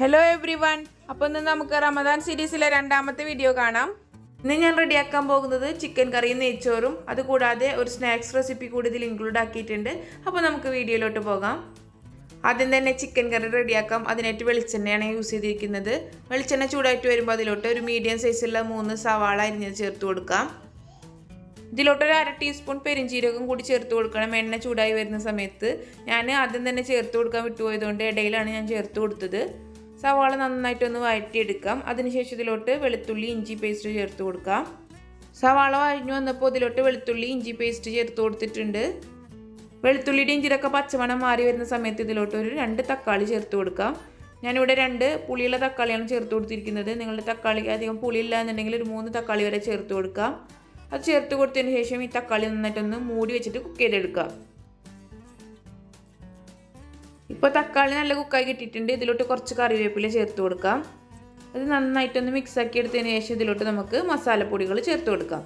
Hello every one. അപ്പോൾ ഇന്ന് നമുക്ക് റമദാൻ സീരീസിലെ രണ്ടാമത്തെ വീഡിയോ കാണാം. ഇന്ന് ഞാൻ റെഡിയാക്കാൻ പോകുന്നത് ചിക്കൻ കറിയും നെയ്ച്ചോറും, അതുകൂടാതെ ഒരു സ്നാക്സ് റെസിപ്പി കൂടി ഇതിൽ ഇൻക്ലൂഡ് ആക്കിയിട്ടുണ്ട്. അപ്പോൾ നമുക്ക് വീഡിയോയിലോട്ട് പോകാം. ആദ്യം തന്നെ ചിക്കൻ കറി റെഡിയാക്കാം. അതിനായിട്ട് വെളിച്ചെണ്ണയാണ് യൂസ് ചെയ്തിരിക്കുന്നത്. വെളിച്ചെണ്ണ ചൂടായിട്ട് വരുമ്പോൾ അതിലോട്ട് ഒരു മീഡിയം സൈസുള്ള 3 സവാള അരിഞ്ഞത് ചേർത്ത് കൊടുക്കാം. ഇതിലോട്ടൊരു 1/2 ടീസ്പൂൺ പെരിഞ്ചീരകം കൂടി ചേർത്ത് കൊടുക്കണം. എണ്ണ ചൂടായി വരുന്ന സമയത്ത് ഞാൻ ആദ്യം തന്നെ ചേർത്ത് കൊടുക്കാൻ വിട്ടുപോയതുകൊണ്ട് ഇടയിലാണ് ഞാൻ ചേർത്ത് കൊടുത്തത്. സവാള നന്നായിട്ടൊന്ന് വഴറ്റിയെടുക്കാം. അതിനുശേഷം ഇതിലോട്ട് വെളുത്തുള്ളി ഇഞ്ചി പേസ്റ്റ് ചേർത്ത് കൊടുക്കാം. സവാള വഴഞ്ഞു വന്നപ്പോൾ ഇതിലോട്ട് വെളുത്തുള്ളി ഇഞ്ചി പേസ്റ്റ് ചേർത്ത് കൊടുത്തിട്ടുണ്ട്. വെളുത്തുള്ളിയുടെ ഇഞ്ചിയൊക്കെ പച്ചമണം മാറി വരുന്ന സമയത്ത് ഇതിലോട്ട് ഒരു 2 തക്കാളി ചേർത്ത് കൊടുക്കാം. ഞാനിവിടെ 2 പുളിയുള്ള തക്കാളിയാണ് ചേർത്ത് കൊടുത്തിരിക്കുന്നത്. നിങ്ങളുടെ തക്കാളി അധികം പുളിയില്ല എന്നുണ്ടെങ്കിൽ ഒരു 3 തക്കാളി വരെ ചേർത്ത് കൊടുക്കാം. അത് ചേർത്ത് കൊടുത്തതിന് ശേഷം ഈ തക്കാളി നന്നായിട്ടൊന്ന് മൂടി വെച്ചിട്ട് കുക്ക് ചെയ്തെടുക്കാം. ഇപ്പോൾ തക്കാളി നല്ല കുക്കായി കിട്ടിയിട്ടുണ്ട്. ഇതിലോട്ട് കുറച്ച് കറിവേപ്പില ചേർത്ത് കൊടുക്കാം. അത് നന്നായിട്ടൊന്ന് മിക്സാക്കി എടുത്തതിന് ശേഷം ഇതിലോട്ട് നമുക്ക് മസാലപ്പൊടികൾ ചേർത്ത് കൊടുക്കാം.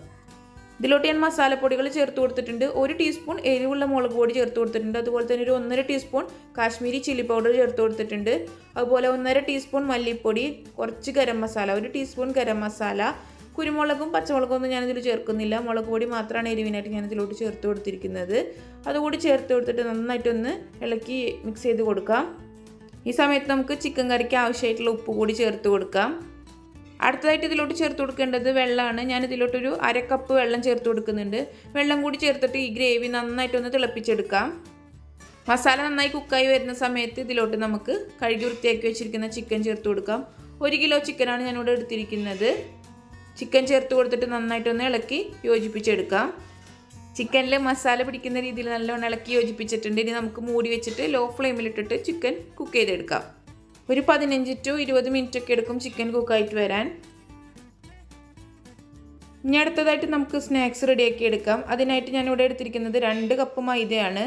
ഇതിലോട്ട് ഞാൻ മസാലപ്പൊടികൾ ചേർത്ത് കൊടുത്തിട്ടുണ്ട്. 1 ടീസ്പൂൺ എരിവുള്ള മുളക് പൊടി ചേർത്ത് കൊടുത്തിട്ടുണ്ട്. അതുപോലെ തന്നെ ഒരു 1.5 ടീസ്പൂൺ കാശ്മീരി ചില്ലി പൗഡർ ചേർത്ത് കൊടുത്തിട്ടുണ്ട്. അതുപോലെ 1.5 ടീസ്പൂൺ മല്ലിപ്പൊടി, കുറച്ച് ഗരം മസാല, 1 ടീസ്പൂൺ ഗരം മസാല, കുരുമുളകും പച്ചമുളകും ഒന്നും ഞാനിതിൽ ചേർക്കുന്നില്ല. മുളക് പൊടി മാത്രമാണ് എരിവിനായിട്ട് ഞാനിതിലോട്ട് ചേർത്ത് കൊടുത്തിരിക്കുന്നത്. അതുകൂടി ചേർത്ത് കൊടുത്തിട്ട് നന്നായിട്ടൊന്ന് ഇളക്കി മിക്സ് ചെയ്ത് കൊടുക്കാം. ഈ സമയത്ത് നമുക്ക് ചിക്കൻ കറിക്ക് ആവശ്യമായിട്ടുള്ള ഉപ്പ് കൂടി ചേർത്ത് കൊടുക്കാം. അടുത്തതായിട്ട് ഇതിലോട്ട് ചേർത്ത് കൊടുക്കേണ്ടത് വെള്ളമാണ്. ഞാൻ ഇതിലോട്ടൊരു 1/2 കപ്പ് വെള്ളം ചേർത്ത് കൊടുക്കുന്നുണ്ട്. വെള്ളം കൂടി ചേർത്തിട്ട് ഈ ഗ്രേവി നന്നായിട്ടൊന്ന് തിളപ്പിച്ചെടുക്കാം. മസാല നന്നായി കുക്കായി വരുന്ന സമയത്ത് ഇതിലോട്ട് നമുക്ക് കഴുകി വൃത്തിയാക്കി വെച്ചിരിക്കുന്ന ചിക്കൻ ചേർത്ത് കൊടുക്കാം. 1 കിലോ ചിക്കനാണ് ഞാനിവിടെ എടുത്തിരിക്കുന്നത്. ചിക്കൻ ചേർത്ത് കൊടുത്തിട്ട് നന്നായിട്ടൊന്ന് ഇളക്കി യോജിപ്പിച്ചെടുക്കാം. ചിക്കനിൽ മസാല പിടിക്കുന്ന രീതിയിൽ നല്ലോണം ഇളക്കി യോജിപ്പിച്ചിട്ടുണ്ട്. ഇനി നമുക്ക് മൂടി വെച്ചിട്ട് ലോ ഫ്ലെയിമിലിട്ടിട്ട് ചിക്കൻ കുക്ക് ചെയ്തെടുക്കാം. ഒരു 15 to 20 മിനിറ്റ് ഒക്കെ എടുക്കും ചിക്കൻ കുക്കായിട്ട് വരാൻ. ഇനി അടുത്തതായിട്ട് നമുക്ക് സ്നാക്സ് റെഡിയാക്കി എടുക്കാം. അതിനായിട്ട് ഞാനിവിടെ എടുത്തിരിക്കുന്നത് 2 കപ്പ് മൈദയാണ്.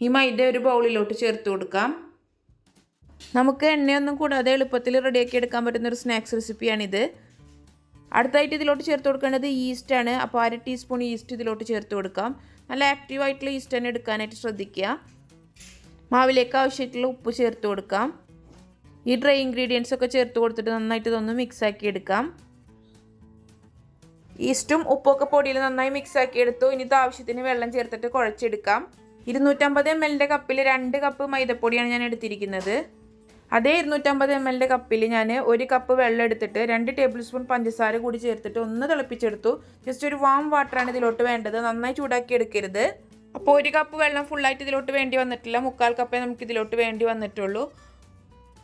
ഈ മൈദ ഒരു ബൗളിലോട്ട് ചേർത്ത് കൊടുക്കാം. നമുക്ക് എണ്ണയൊന്നും കൂടാതെ എളുപ്പത്തിൽ റെഡിയാക്കി എടുക്കാൻ പറ്റുന്നൊരു സ്നാക്സ് റെസിപ്പിയാണിത്. അടുത്തായിട്ട് ഇതിലോട്ട് ചേർത്ത് കൊടുക്കേണ്ടത് ഈസ്റ്റാണ്. അപ്പോൾ 1/2 ടീസ്പൂൺ ഈസ്റ്റ് ഇതിലോട്ട് ചേർത്ത് കൊടുക്കാം. നല്ല ആക്റ്റീവായിട്ടുള്ള ഈസ്റ്റ് തന്നെ എടുക്കാനായിട്ട് ശ്രദ്ധിക്കുക. മാവിലേക്ക് ആവശ്യമായിട്ടുള്ള ഉപ്പ് ചേർത്ത് കൊടുക്കാം. ഈ ഡ്രൈ ഇൻഗ്രീഡിയൻസ് ഒക്കെ ചേർത്ത് കൊടുത്തിട്ട് നന്നായിട്ട് ഇതൊന്ന് മിക്സാക്കി എടുക്കാം. ഈസ്റ്റും ഉപ്പൊക്കെ പൊടിയിൽ നന്നായി മിക്സാക്കി എടുത്തു. ഇനി ഇത് ആവശ്യത്തിന് വെള്ളം ചേർത്തിട്ട് കുഴച്ചെടുക്കാം. 250 ml കപ്പിൽ 2 കപ്പ് മൈദപ്പൊടിയാണ് ഞാൻ എടുത്തിരിക്കുന്നത്. അതേ 250 ml കപ്പിൽ ഞാൻ 1 കപ്പ് വെള്ളം എടുത്തിട്ട് 2 ടേബിൾ സ്പൂൺ പഞ്ചസാര കൂടി ചേർത്തിട്ട് ഒന്ന് തിളപ്പിച്ചെടുത്തു. ജസ്റ്റ് ഒരു വാം വാട്ടറാണ് ഇതിലോട്ട് വേണ്ടത്. നന്നായി ചൂടാക്കി എടുക്കരുത്. അപ്പോൾ 1 കപ്പ് വെള്ളം ഫുള്ളായിട്ട് ഇതിലോട്ട് വേണ്ടി വന്നിട്ടില്ല. 1/4 കപ്പേ നമുക്ക് ഇതിലോട്ട് വേണ്ടി വന്നിട്ടുള്ളൂ.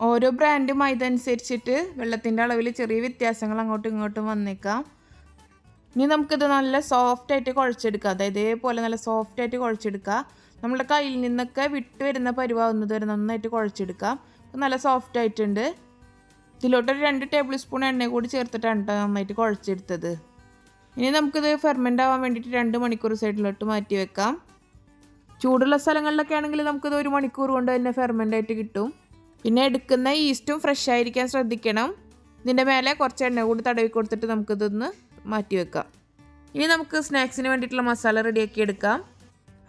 ഓരോ ബ്രാൻഡ് മൈദ അനുസരിച്ചിട്ട് വെള്ളത്തിൻ്റെ അളവിൽ ചെറിയ വ്യത്യാസങ്ങൾ അങ്ങോട്ടും ഇങ്ങോട്ടും വന്നേക്കാം. ഇനി നമുക്കിത് നല്ല സോഫ്റ്റായിട്ട് കുഴച്ചെടുക്കാം. അതായത് ഇതേപോലെ നല്ല സോഫ്റ്റായിട്ട് കുഴച്ചെടുക്കുക. നമ്മുടെ കയ്യിൽ നിന്നൊക്കെ വിട്ട് വരുന്ന പരുവാകുന്നത് വരെ നന്നായിട്ട് കുഴച്ചെടുക്കാം. നല്ല സോഫ്റ്റ് ആയിട്ടുണ്ട്. ഇതിലോട്ടൊരു 2 ടേബിൾ സ്പൂൺ എണ്ണ കൂടി ചേർത്തിട്ടാണ് നന്നായിട്ട് കുഴച്ചെടുത്തത്. ഇനി നമുക്കിത് ഫെർമെൻ്റ് ആവാൻ വേണ്ടിയിട്ട് 2 മണിക്കൂർ സൈഡിലോട്ട് മാറ്റി വെക്കാം. ചൂടുള്ള സ്ഥലങ്ങളിലൊക്കെ ആണെങ്കിൽ നമുക്കിത് 1 മണിക്കൂർ കൊണ്ട് തന്നെ ഫെർമെൻ്റ് ആയിട്ട് കിട്ടും. പിന്നെ എടുക്കുന്ന ഈസ്റ്റും ഫ്രഷ് ആയിരിക്കാൻ ശ്രദ്ധിക്കണം. ഇതിൻ്റെ മേലെ കുറച്ച് എണ്ണ കൂടി തടവി കൊടുത്തിട്ട് നമുക്കിതൊന്ന് മാറ്റി വെക്കാം. ഇനി നമുക്ക് സ്നാക്സിന് വേണ്ടിയിട്ടുള്ള മസാല റെഡിയാക്കി എടുക്കാം.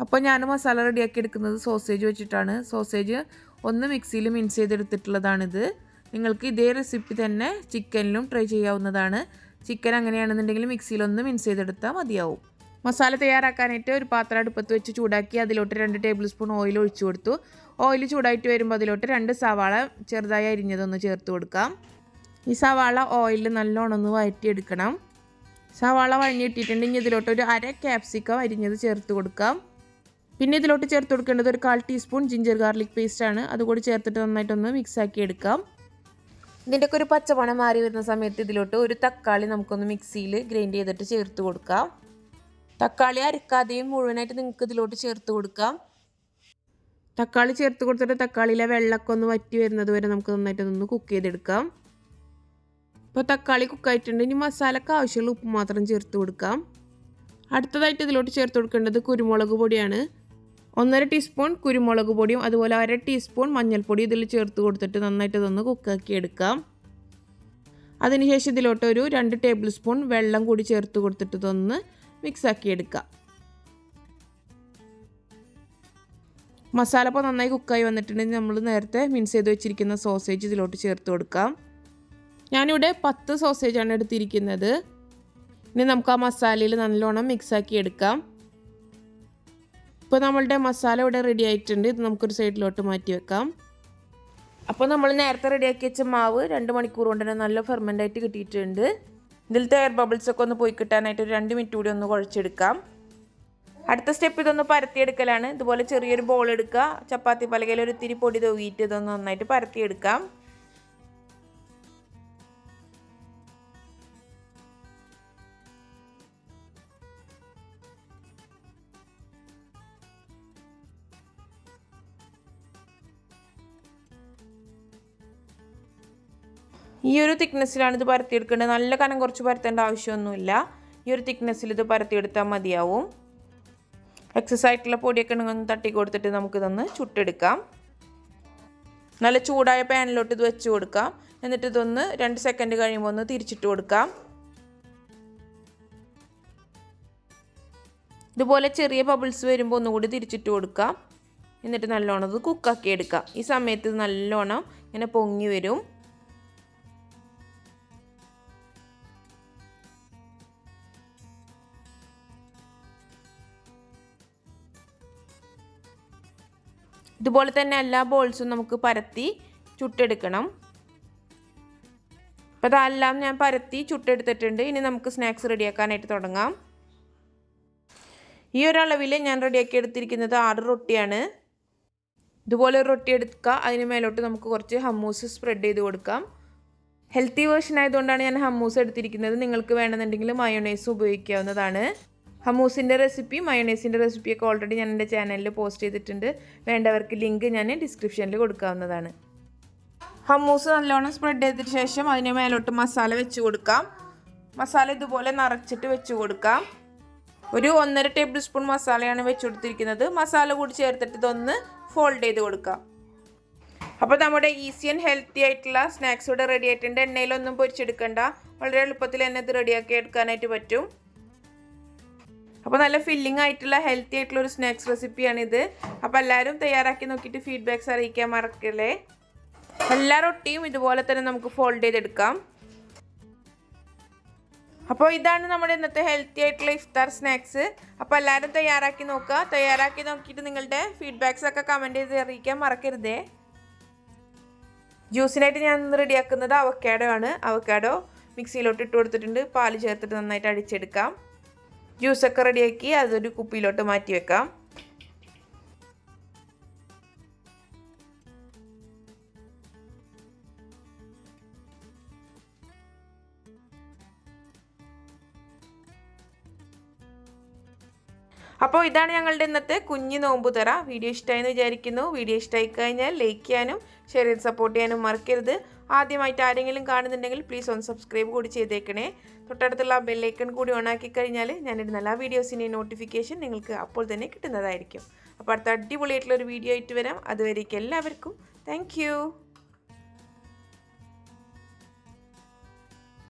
അപ്പോൾ ഞാൻ മസാല റെഡിയാക്കി എടുക്കുന്നത് സോസേജ് വെച്ചിട്ടാണ്. സോസേജ് ഒന്ന് മിക്സിയിൽ മിൻസ് ചെയ്തെടുത്തിട്ടുള്ളതാണിത്. നിങ്ങൾക്ക് ഇതേ റെസിപ്പി തന്നെ ചിക്കനിലും ട്രൈ ചെയ്യാവുന്നതാണ്. ചിക്കൻ അങ്ങനെയാണെന്നുണ്ടെങ്കിൽ മിക്സിയിലൊന്ന് മിൻസ് ചെയ്തെടുത്താൽ മതിയാവും. മസാല തയ്യാറാക്കാനായിട്ട് ഒരു പാത്രം അടുപ്പത്ത് വെച്ച് ചൂടാക്കി അതിലോട്ട് 2 ടേബിൾ സ്പൂൺ ഓയിൽ ഒഴിച്ചു കൊടുത്തു. ഓയിൽ ചൂടായിട്ട് വരുമ്പോൾ അതിലോട്ട് 2 സവാള ചെറുതായി അരിഞ്ഞതൊന്ന് ചേർത്ത് കൊടുക്കാം. ഈ സവാള ഓയിലിൽ നല്ലോണം ഒന്ന് വഴറ്റിയെടുക്കണം. സവാള വഴഞ്ഞിട്ടിട്ടുണ്ട്. ഇനി ഇതിലോട്ട് ഒരു 1/2 ക്യാപ്സിക്കം അരിഞ്ഞത് ചേർത്ത് കൊടുക്കാം. പിന്നെ ഇതിലോട്ട് ചേർത്ത് കൊടുക്കേണ്ടത് ഒരു 1/4 ടീസ്പൂൺ ജിഞ്ചർ ഗാർലിക് പേസ്റ്റാണ്. അതുകൂടി ചേർത്തിട്ട് നന്നായിട്ടൊന്ന് മിക്സാക്കി എടുക്കാം. ഇതിൻ്റെയൊക്കെ ഒരു പച്ചമണം മാറി വരുന്ന സമയത്ത് ഇതിലോട്ട് ഒരു തക്കാളി നമുക്കൊന്ന് മിക്സിയിൽ ഗ്രൈൻഡ് ചെയ്തിട്ട് ചേർത്ത് കൊടുക്കാം. തക്കാളി അരക്കാതെയും മുഴുവനായിട്ട് നിങ്ങൾക്ക് ഇതിലോട്ട് ചേർത്ത് കൊടുക്കാം. തക്കാളി ചേർത്ത് കൊടുത്തിട്ട് തക്കാളിയിലെ വെള്ളമൊക്കെ ഒന്ന് വറ്റി വരുന്നത് വരെ നമുക്ക് നന്നായിട്ടൊന്ന് കുക്ക് ചെയ്തെടുക്കാം. ഇപ്പോൾ തക്കാളി കുക്കായിട്ടുണ്ട്. ഇനി മസാലക്ക് ആവശ്യമുള്ള ഉപ്പ് മാത്രം ചേർത്ത് കൊടുക്കാം. അടുത്തതായിട്ട് ഇതിലോട്ട് ചേർത്ത് കൊടുക്കേണ്ടത് കുരുമുളക് പൊടിയാണ്. 1/2 ടീസ്പൂൺ കുരുമുളക് പൊടിയും അതുപോലെ 1/2 ടീസ്പൂൺ മഞ്ഞൾപ്പൊടി ഇതിൽ ചേർത്ത് കൊടുത്തിട്ട് നന്നായിട്ട് ഇതൊന്ന് കുക്കാക്കി എടുക്കാം. അതിനുശേഷം ഇതിലോട്ട് ഒരു 2 ടേബിൾ സ്പൂൺ വെള്ളം കൂടി ചേർത്ത് കൊടുത്തിട്ട് ഇതൊന്ന് മിക്സാക്കി എടുക്കാം. മസാല ഇപ്പോൾ നന്നായി കുക്കായി വന്നിട്ടുണ്ടെങ്കിൽ നമ്മൾ നേരത്തെ മിക്സ് ചെയ്ത് വെച്ചിരിക്കുന്ന സോസേജ് ഇതിലോട്ട് ചേർത്ത് കൊടുക്കാം. ഞാനിവിടെ 10 സോസേജാണ് എടുത്തിരിക്കുന്നത്. ഇനി നമുക്ക് ആ മസാലയിൽ നല്ലോണം മിക്സാക്കി എടുക്കാം. ഇപ്പോൾ നമ്മളുടെ മസാല ഇവിടെ റെഡി ആയിട്ടുണ്ട്. ഇത് നമുക്കൊരു സൈഡിലോട്ട് മാറ്റി വെക്കാം. അപ്പോൾ നമ്മൾ നേരത്തെ റെഡിയാക്കി വെച്ച മാവ് 2 മണിക്കൂർ കൊണ്ട് തന്നെ നല്ല ഫെർമെൻ്റായിട്ട് കിട്ടിയിട്ടുണ്ട്. ഇതിലത്തെ എയർ ബബിൾസൊക്കെ ഒന്ന് പോയി കിട്ടാനായിട്ട് ഒരു 2 മിനിറ്റ് കൂടി ഒന്ന് കുഴച്ചെടുക്കാം. അടുത്ത സ്റ്റെപ്പ് ഇതൊന്ന് പരത്തിയെടുക്കലാണ്. ഇതുപോലെ ചെറിയൊരു ബോൾ എടുക്കുക. ചപ്പാത്തി പലകയിൽ ഒരു ഇത്തിരി പൊടി തൂകിയിട്ട് ഇതൊന്ന് നന്നായിട്ട് പരത്തിയെടുക്കാം. ഈ ഒരു തിക്നെസ്സിലാണ് ഇത് പരത്തിയെടുക്കേണ്ടത്. നല്ല കനം കുറച്ച് പരത്തേണ്ട ആവശ്യമൊന്നുമില്ല. ഈ ഒരു തിക്നെസ്സിൽ ഇത് പരത്തിയെടുത്താൽ മതിയാവും. എക്സസ് ആയിട്ടുള്ള പൊടിയൊക്കെ ഉണ്ടെങ്കിൽ ഒന്ന് തട്ടി കൊടുത്തിട്ട് നമുക്കിതൊന്ന് ചുട്ടെടുക്കാം. നല്ല ചൂടായ പാനിലോട്ട് ഇത് വെച്ച് കൊടുക്കാം. എന്നിട്ട് ഇതൊന്ന് 2 സെക്കൻഡ് കഴിയുമ്പോൾ ഒന്ന് തിരിച്ചിട്ട് കൊടുക്കാം. ഇതുപോലെ ചെറിയ ബബിൾസ് വരുമ്പോൾ ഒന്നുകൂടി തിരിച്ചിട്ട് കൊടുക്കാം. എന്നിട്ട് നല്ലോണം ഇത് കുക്കാക്കി എടുക്കാം. ഈ സമയത്ത് നല്ലോണം ഇങ്ങനെ പൊങ്ങി വരും. ഇതുപോലെ തന്നെ എല്ലാ ബോൾസും നമുക്ക് പരത്തി ചുട്ടെടുക്കണം. അപ്പോൾ അതെല്ലാം ഞാൻ പരത്തി ചുട്ടെടുത്തിട്ടുണ്ട്. ഇനി നമുക്ക് സ്നാക്സ് റെഡിയാക്കാനായിട്ട് തുടങ്ങാം. ഈ ഒരളവിൽ ഞാൻ റെഡിയാക്കി എടുത്തിരിക്കുന്നത് 6 റൊട്ടിയാണ്. ഇതുപോലെ ഒരു റൊട്ടി എടുക്കുക. അതിന് മേലോട്ട് നമുക്ക് കുറച്ച് ഹമ്മൂസ് സ്പ്രെഡ് ചെയ്ത് കൊടുക്കാം. ഹെൽത്തി വേർഷൻ ആയതുകൊണ്ടാണ് ഞാൻ ഹമ്മൂസ് എടുത്തിരിക്കുന്നത്. നിങ്ങൾക്ക് വേണമെന്നുണ്ടെങ്കിൽ മയോണൈസ് ഉപയോഗിക്കാവുന്നതാണ്. ഹമ്മൂസിൻ്റെ റെസിപ്പി മയോണൈസിൻ്റെ റെസിപ്പിയൊക്കെ ഓൾറെഡി ഞാൻ എൻ്റെ ചാനലിൽ പോസ്റ്റ് ചെയ്തിട്ടുണ്ട്. വേണ്ടവർക്ക് ലിങ്ക് ഞാൻ ഡിസ്ക്രിപ്ഷനിൽ കൊടുക്കാവുന്നതാണ്. ഹമ്മൂസ് നല്ലോണം സ്പ്രെഡ് ചെയ്തതിന് ശേഷം അതിന് മേലോട്ട് മസാല വെച്ച് കൊടുക്കാം. മസാല ഇതുപോലെ നിറച്ചിട്ട് വെച്ച് കൊടുക്കാം. ഒരു 1.5 ടേബിൾ സ്പൂൺ മസാലയാണ് വെച്ച് കൊടുത്തിരിക്കുന്നത്. മസാല കൂടി ചേർത്തിട്ട് ഇതൊന്ന് ഫോൾഡ് ചെയ്ത് കൊടുക്കാം. അപ്പോൾ നമ്മുടെ ഈസി ആൻഡ് ഹെൽത്തി ആയിട്ടുള്ള സ്നാക്സ് ഇവിടെ റെഡി ആയിട്ടുണ്ട്. എണ്ണയിലൊന്നും പൊരിച്ചെടുക്കണ്ട. വളരെ എളുപ്പത്തിൽ തന്നെ ഇത് റെഡിയാക്കി എടുക്കാനായിട്ട് പറ്റും. അപ്പോൾ നല്ല ഫില്ലിംഗ് ആയിട്ടുള്ള ഹെൽത്തി ആയിട്ടുള്ള ഒരു സ്നാക്സ് റെസിപ്പിയാണിത്. അപ്പോൾ എല്ലാവരും തയ്യാറാക്കി നോക്കിയിട്ട് ഫീഡ്ബാക്ക്സ് അറിയിക്കാൻ മറക്കല്ലേ. എല്ലാ റൊട്ടിയും ഇതുപോലെ തന്നെ നമുക്ക് ഫോൾഡ് ചെയ്തെടുക്കാം. അപ്പോൾ ഇതാണ് നമ്മുടെ ഇന്നത്തെ ഹെൽത്തി ആയിട്ടുള്ള ഇഫ്താർ സ്നാക്സ്. അപ്പോൾ എല്ലാവരും തയ്യാറാക്കി നോക്കുക. തയ്യാറാക്കി നോക്കിയിട്ട് നിങ്ങളുടെ ഫീഡ്ബാക്ക്സ് ഒക്കെ കമൻറ്റ് ചെയ്ത് അറിയിക്കാൻ മറക്കരുതേ. ജ്യൂസിനായിട്ട് ഞാൻ റെഡിയാക്കുന്നത് അവക്കാഡോ ആണ്. അവക്കാഡോ മിക്സിയിലോട്ട് ഇട്ട് കൊടുത്തിട്ടുണ്ട്. പാല് ചേർത്തിട്ട് നന്നായിട്ട് അടിച്ചെടുക്കാം. ജ്യൂസൊക്കെ റെഡിയാക്കി അതൊരു കുപ്പിയിലോട്ട് മാറ്റി വെക്കാം. അപ്പോൾ ഇതാണ് ഞങ്ങളുടെ ഇന്നത്തെ കുഞ്ഞു നോമ്പുതറ. വീഡിയോ ഇഷ്ടമായെന്ന് വിചാരിക്കുന്നു. വീഡിയോ ഇഷ്ടമായി കഴിഞ്ഞാൽ ലൈക്ക് ചെയ്യാനും ഷെയർ ചെയ്ത് സപ്പോർട്ട് ചെയ്യാനും മറക്കരുത്. ആദ്യമായിട്ട് ആരെങ്കിലും കാണുന്നുണ്ടെങ്കിൽ പ്ലീസ് ഒന്ന് സബ്സ്ക്രൈബ് കൂടി ചെയ്തേക്കണേ. തൊട്ടടുത്തുള്ള ബെല്ലൈക്കൺ കൂടി ഓണാക്കി കഴിഞ്ഞാൽ ഞാനിടുന്ന എല്ലാ വീഡിയോസിൻ്റെയും നോട്ടിഫിക്കേഷൻ നിങ്ങൾക്ക് അപ്പോൾ തന്നെ കിട്ടുന്നതായിരിക്കും. അപ്പോൾ അടുത്ത അടിപൊളിയായിട്ടുള്ളൊരു വീഡിയോ ആയിട്ട് വരാം. അതുവരേക്കും എല്ലാവർക്കും താങ്ക്